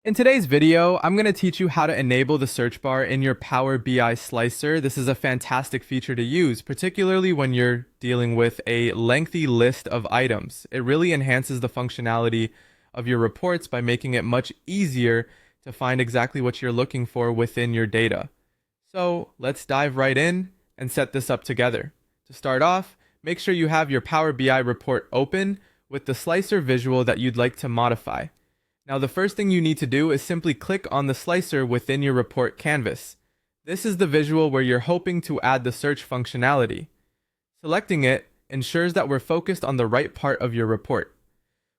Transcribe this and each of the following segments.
In today's video, I'm going to teach you how to enable the search bar in your Power BI slicer. This is a fantastic feature to use, particularly when you're dealing with a lengthy list of items. It really enhances the functionality of your reports by making it much easier to find exactly what you're looking for within your data. So let's dive right in and set this up together. To start off, make sure you have your Power BI report open with the slicer visual that you'd like to modify. Now, the first thing you need to do is simply click on the slicer within your report canvas. This is the visual where you're hoping to add the search functionality. Selecting it ensures that we're focused on the right part of your report.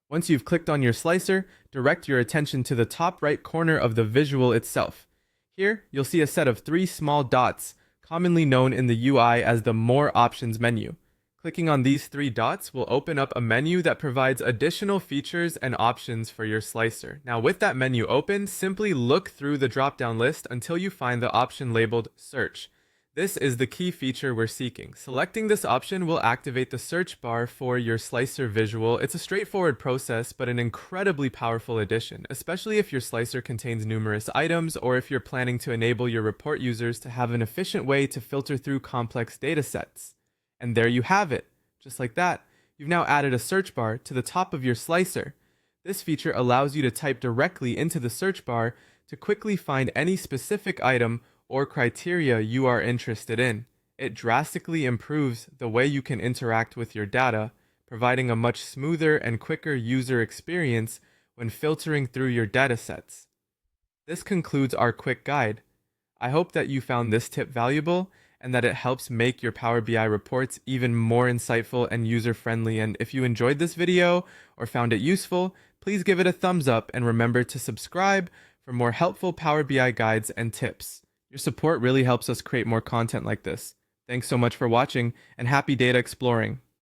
Once you've clicked on your slicer, direct your attention to the top right corner of the visual itself. Here, you'll see a set of three small dots, commonly known in the UI as the More Options menu. Clicking on these three dots will open up a menu that provides additional features and options for your slicer. Now, with that menu open, simply look through the drop-down list until you find the option labeled Search. This is the key feature we're seeking. Selecting this option will activate the search bar for your slicer visual. It's a straightforward process, but an incredibly powerful addition, especially if your slicer contains numerous items or if you're planning to enable your report users to have an efficient way to filter through complex datasets. And there you have it. Just like that, you've now added a search bar to the top of your slicer. This feature allows you to type directly into the search bar to quickly find any specific item or criteria you are interested in. It drastically improves the way you can interact with your data, providing a much smoother and quicker user experience when filtering through your datasets. This concludes our quick guide. I hope that you found this tip valuable and that it helps make your Power BI reports even more insightful and user-friendly. And if you enjoyed this video or found it useful, please give it a thumbs up and remember to subscribe for more helpful Power BI guides and tips. Your support really helps us create more content like this. Thanks so much for watching and happy data exploring.